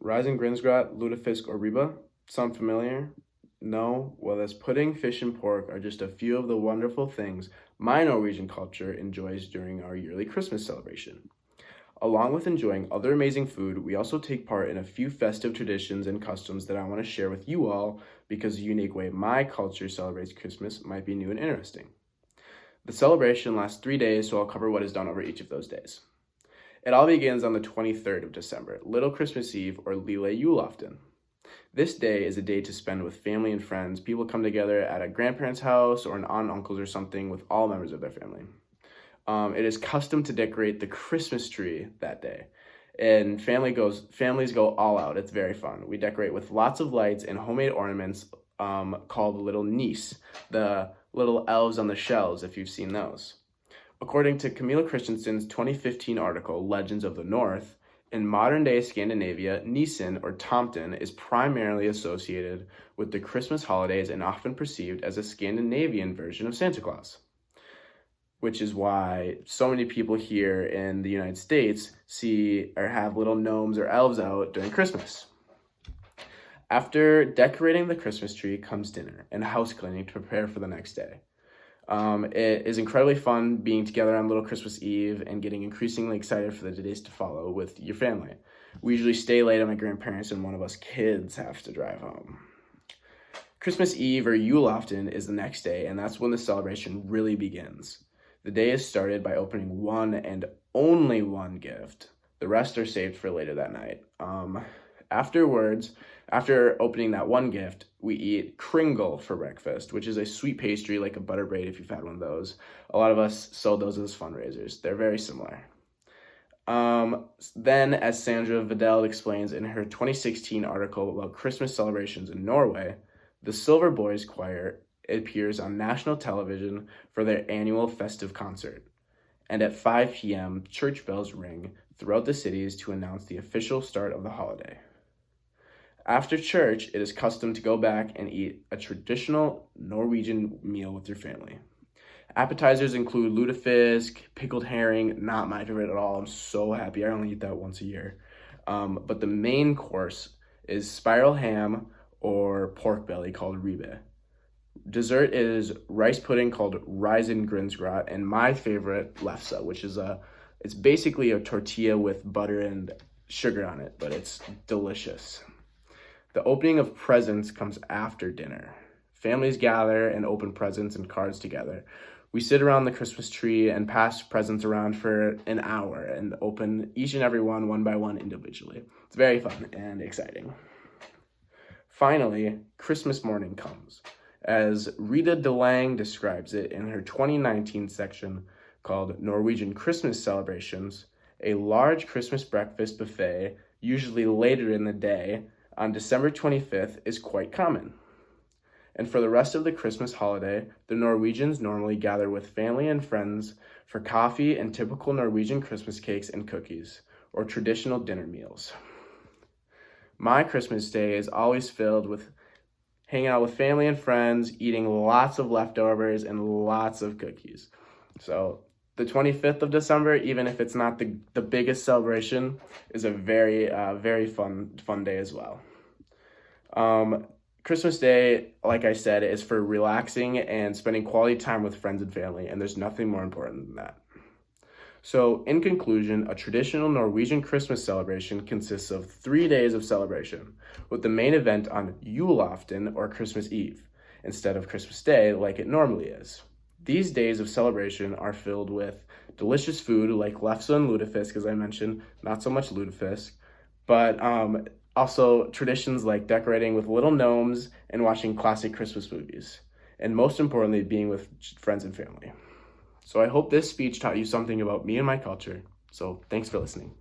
Riesengrindgrad, lutefisk, or reba? Sound familiar? No? Well, as pudding, fish, and pork are just a few of the wonderful things my Norwegian culture enjoys during our yearly Christmas celebration. Along with enjoying other amazing food, we also take part in a few festive traditions and customs that I want to share with you all because the unique way my culture celebrates Christmas might be new and interesting. The celebration lasts 3 days, so I'll cover what is done over each of those days. It all begins on the 23rd of December, Little Christmas Eve, or Lille Julaften. This day is a day to spend with family and friends. People come together at a grandparent's house or an aunt and uncle's or something with all members of their family. It is custom to decorate the Christmas tree that day, and families go all out. It's very fun. We decorate with lots of lights and homemade ornaments called little niece, the little elves on the shelves, if you've seen those. According to Camilla Christensen's 2015 article, Legends of the North, in modern-day Scandinavia, Nissen or Tomten is primarily associated with the Christmas holidays and often perceived as a Scandinavian version of Santa Claus, which is why so many people here in the United States see or have little gnomes or elves out during Christmas. After decorating the Christmas tree comes dinner and house cleaning to prepare for the next day. It is incredibly fun being together on Little Christmas Eve and getting increasingly excited for the days to follow with your family. We usually stay late at my grandparents' and one of us kids have to drive home. Christmas Eve or Julaften is the next day, and that's when the celebration really begins. The day is started by opening one and only one gift. The rest are saved for later that night. After opening that one gift, we eat kringle for breakfast, which is a sweet pastry like a butter braid if you've had one of those. A lot of us sold those as fundraisers. They're very similar. Then, as Sandra Vidal explains in her 2016 article about Christmas celebrations in Norway, the Silver Boys Choir appears on national television for their annual festive concert. And at 5 p.m., church bells ring throughout the cities to announce the official start of the holiday. After church, it is custom to go back and eat a traditional Norwegian meal with your family. Appetizers include lutefisk, pickled herring, not my favorite at all. I'm so happy I only eat that once a year. But the main course is spiral ham or pork belly called ribbe. Dessert is rice pudding called risengrynsgrot, and my favorite lefse, which is it's basically a tortilla with butter and sugar on it, but it's delicious. The opening of presents comes after dinner. Families gather and open presents and cards together. We sit around the Christmas tree and pass presents around for an hour and open each and every one by one individually. It's very fun and exciting. Finally, Christmas morning comes, as Rita DeLange describes it in her 2019 section called Norwegian Christmas Celebrations. A large Christmas breakfast buffet, usually later in the day, on December 25th is quite common. And for the rest of the Christmas holiday, the Norwegians normally gather with family and friends for coffee and typical Norwegian Christmas cakes and cookies, or traditional dinner meals. My Christmas day is always filled with hanging out with family and friends, eating lots of leftovers and lots of cookies. So the 25th of December, even if it's not the biggest celebration, is a very fun day as well. Christmas Day, like I said, is for relaxing and spending quality time with friends and family, and there's nothing more important than that. So, in conclusion, a traditional Norwegian Christmas celebration consists of 3 days of celebration, with the main event on Julaften or Christmas Eve, instead of Christmas Day like it normally is. These days of celebration are filled with delicious food like lefse and lutefisk, as I mentioned, not so much lutefisk, but also traditions like decorating with little gnomes and watching classic Christmas movies, and most importantly, being with friends and family. So I hope this speech taught you something about me and my culture. So thanks for listening.